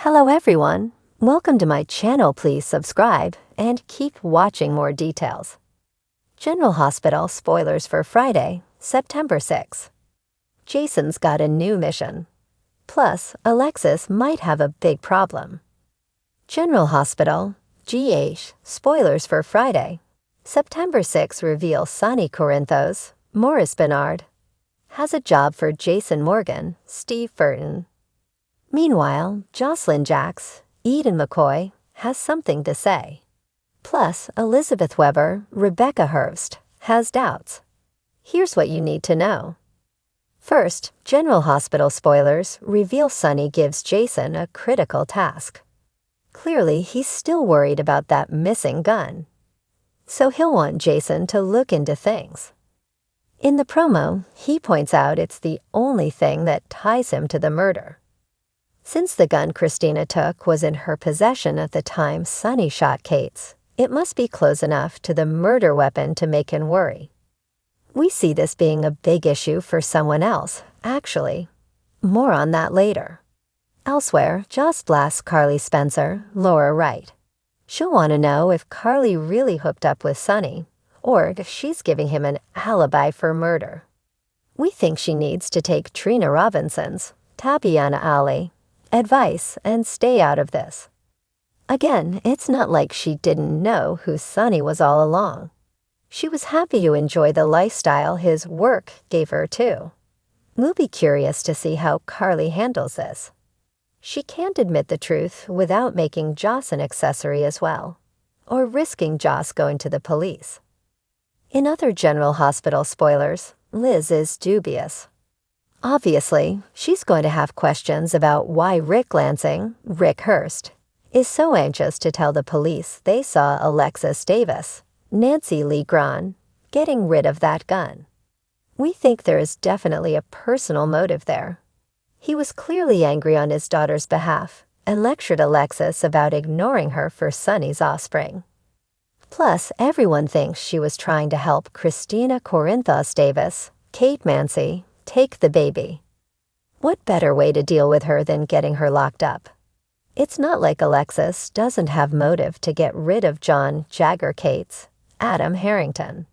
Hello everyone, welcome to my channel. Please subscribe and keep watching more details. General Hospital spoilers for Friday, September 6. Jason's got a new mission. Plus, Alexis might have a big problem. General Hospital, GH, spoilers for Friday, September 6 reveal Sonny Corinthos, Morris Bernard, has a job for Jason Morgan, Steve Burton. Meanwhile, Jocelyn Jacks, Eden McCoy, has something to say. Plus, Elizabeth Weber, Rebecca Hurst, has doubts. Here's what you need to know. First, General Hospital spoilers reveal Sonny gives Jason a critical task. Clearly, he's still worried about that missing gun. So he'll want Jason to look into things. In the promo, he points out it's the only thing that ties him to the murder. Since the gun Christina took was in her possession at the time Sonny shot Kate's, it must be close enough to the murder weapon to make him worry. We see this being a big issue for someone else, actually. More on that later. Elsewhere, Joss blasts Carly Spencer, Laura Wright. She'll want to know if Carly really hooked up with Sonny, or if she's giving him an alibi for murder. We think she needs to take Trina Robinson's, Tabiana Ali, advice and stay out of this. Again, it's not like she didn't know who Sonny was all along. She was happy to enjoy the lifestyle his work gave her too. We'll be curious to see how Carly handles this. She can't admit the truth without making Joss an accessory as well, or risking Joss going to the police. In other General Hospital spoilers, Liz is dubious. Obviously, she's going to have questions about why Rick Lansing, Rick Hurst, is so anxious to tell the police they saw Alexis Davis, Nancy Lee Grahn, getting rid of that gun. We think there is definitely a personal motive there. He was clearly angry on his daughter's behalf and lectured Alexis about ignoring her for Sonny's offspring. Plus, everyone thinks she was trying to help Christina Corinthos Davis, Kate Mancy, take the baby. What better way to deal with her than getting her locked up? It's not like Alexis doesn't have motive to get rid of John Jagger Cates, Adam Harrington.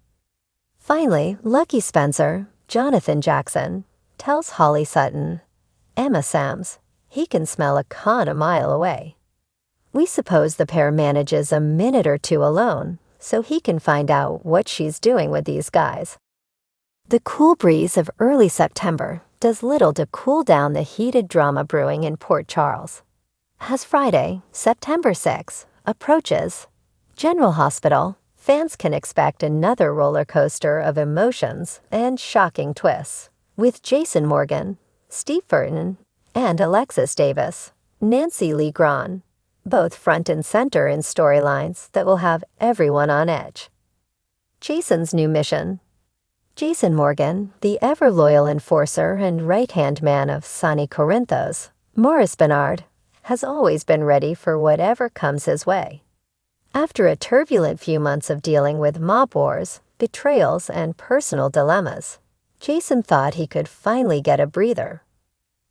Finally, Lucky Spencer, Jonathan Jackson, tells Holly Sutton, Emma Sams, he can smell a con a mile away. We suppose the pair manages a minute or two alone, so he can find out what she's doing with these guys. The cool breeze of early September does little to cool down the heated drama brewing in Port Charles. As Friday, September 6, approaches, General Hospital, fans can expect another roller coaster of emotions and shocking twists, with Jason Morgan, Steve Burton, and Alexis Davis, Nancy Lee Grahn, both front and center in storylines that will have everyone on edge. Jason's new mission. Jason Morgan, the ever-loyal enforcer and right-hand man of Sonny Corinthos, Morris Bernard, has always been ready for whatever comes his way. After a turbulent few months of dealing with mob wars, betrayals, and personal dilemmas, Jason thought he could finally get a breather.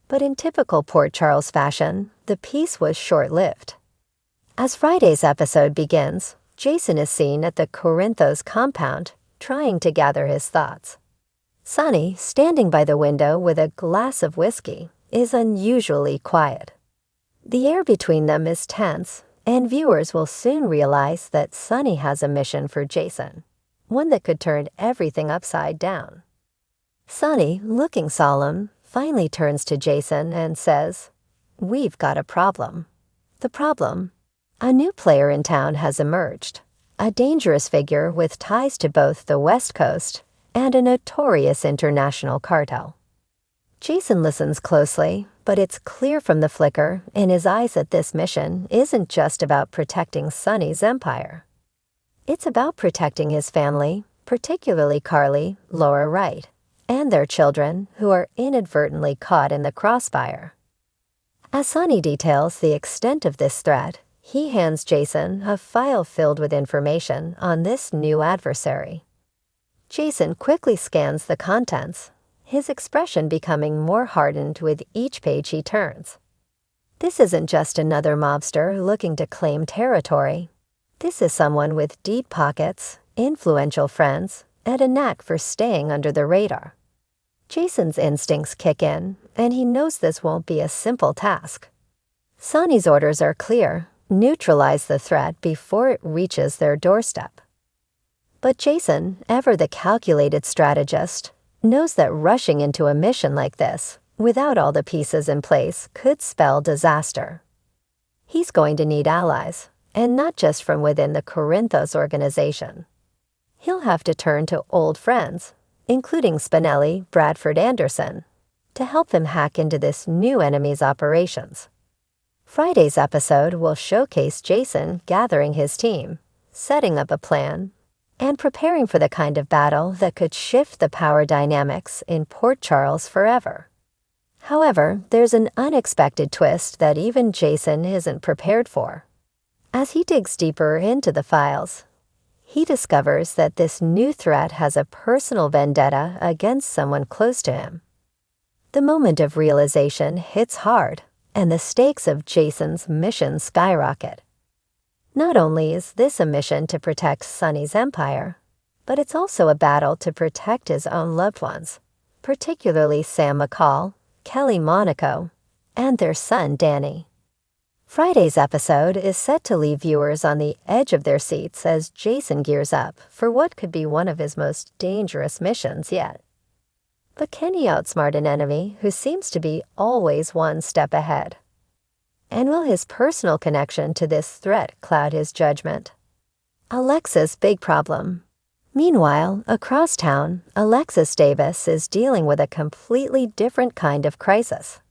But in typical Port Charles fashion, the peace was short-lived. As Friday's episode begins, Jason is seen at the Corinthos compound, trying to gather his thoughts. Sonny, standing by the window with a glass of whiskey, is unusually quiet. The air between them is tense, and viewers will soon realize that Sonny has a mission for Jason, one that could turn everything upside down. Sonny, looking solemn, finally turns to Jason and says, "We've got a problem." The problem? A new player in town has emerged. A dangerous figure with ties to both the West Coast and a notorious international cartel. Jason listens closely, but it's clear from the flicker in his eyes that this mission isn't just about protecting Sonny's empire. It's about protecting his family, particularly Carly, Laura Wright, and their children who are inadvertently caught in the crossfire. As Sonny details the extent of this threat, he hands Jason a file filled with information on this new adversary. Jason quickly scans the contents, his expression becoming more hardened with each page he turns. This isn't just another mobster looking to claim territory. This is someone with deep pockets, influential friends, and a knack for staying under the radar. Jason's instincts kick in, and he knows this won't be a simple task. Sonny's orders are clear: neutralize the threat before it reaches their doorstep. But Jason, ever the calculated strategist, knows that rushing into a mission like this, without all the pieces in place, could spell disaster. He's going to need allies, and not just from within the Corinthos organization. He'll have to turn to old friends, including Spinelli, Bradford Anderson, to help him hack into this new enemy's operations. Friday's episode will showcase Jason gathering his team, setting up a plan, and preparing for the kind of battle that could shift the power dynamics in Port Charles forever. However, there's an unexpected twist that even Jason isn't prepared for. As he digs deeper into the files, he discovers that this new threat has a personal vendetta against someone close to him. The moment of realization hits hard, and the stakes of Jason's mission skyrocket. Not only is this a mission to protect Sonny's empire, but it's also a battle to protect his own loved ones, particularly Sam McCall, Kelly Monaco, and their son Danny. Friday's episode is set to leave viewers on the edge of their seats as Jason gears up for what could be one of his most dangerous missions yet. But can he outsmart an enemy who seems to be always one step ahead? And will his personal connection to this threat cloud his judgment? Alexis' big problem. Meanwhile, across town, Alexis Davis is dealing with a completely different kind of crisis.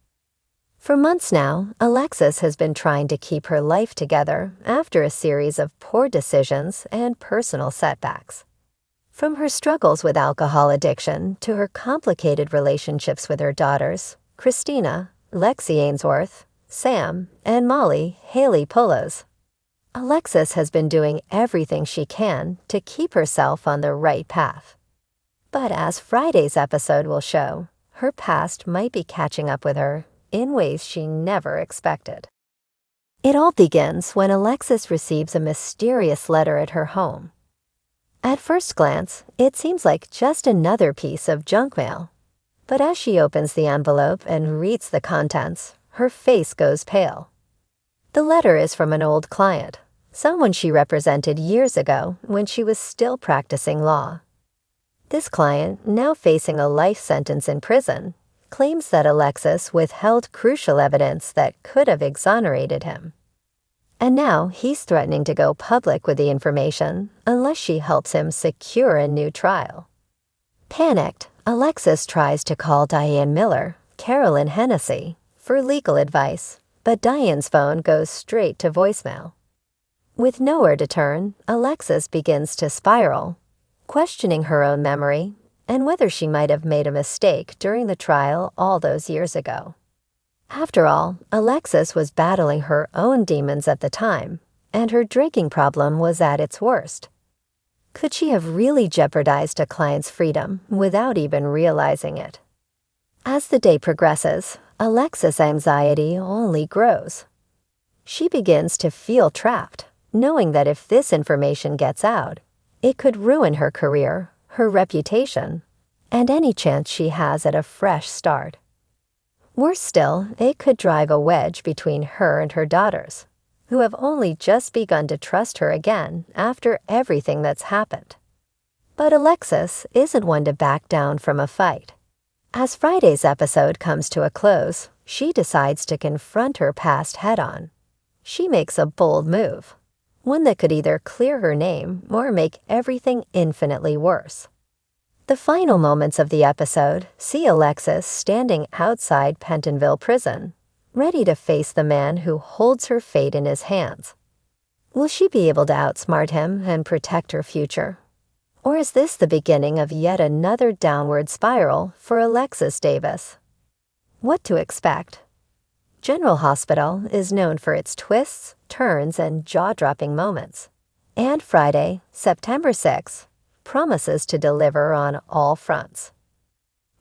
For months now, Alexis has been trying to keep her life together after a series of poor decisions and personal setbacks. From her struggles with alcohol addiction to her complicated relationships with her daughters, Christina, Lexi Ainsworth, Sam, and Molly Haley Pullos, Alexis has been doing everything she can to keep herself on the right path. But as Friday's episode will show, her past might be catching up with her in ways she never expected. It all begins when Alexis receives a mysterious letter at her home. At first glance, it seems like just another piece of junk mail. But as she opens the envelope and reads the contents, her face goes pale. The letter is from an old client, someone she represented years ago when she was still practicing law. This client, now facing a life sentence in prison, claims that Alexis withheld crucial evidence that could have exonerated him. And now he's threatening to go public with the information unless she helps him secure a new trial. Panicked, Alexis tries to call Diane Miller, Carolyn Hennessy, for legal advice, but Diane's phone goes straight to voicemail. With nowhere to turn, Alexis begins to spiral, questioning her own memory and whether she might have made a mistake during the trial all those years ago. After all, Alexis was battling her own demons at the time, and her drinking problem was at its worst. Could she have really jeopardized a client's freedom without even realizing it? As the day progresses, Alexis' anxiety only grows. She begins to feel trapped, knowing that if this information gets out, it could ruin her career, her reputation, and any chance she has at a fresh start. Worse still, it could drive a wedge between her and her daughters, who have only just begun to trust her again after everything that's happened. But Alexis isn't one to back down from a fight. As Friday's episode comes to a close, she decides to confront her past head-on. She makes a bold move, one that could either clear her name or make everything infinitely worse. The final moments of the episode see Alexis standing outside Pentonville Prison, ready to face the man who holds her fate in his hands. Will she be able to outsmart him and protect her future? Or is this the beginning of yet another downward spiral for Alexis Davis? What to expect? General Hospital is known for its twists, turns, and jaw-dropping moments. And Friday, September 6th, promises to deliver on all fronts.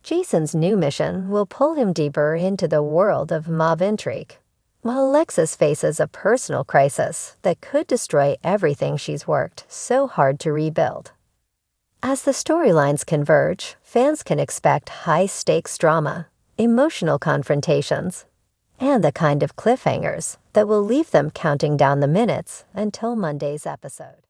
Jason's new mission will pull him deeper into the world of mob intrigue, while Alexis faces a personal crisis that could destroy everything she's worked so hard to rebuild. As the storylines converge, fans can expect high-stakes drama, emotional confrontations, and the kind of cliffhangers that will leave them counting down the minutes until Monday's episode.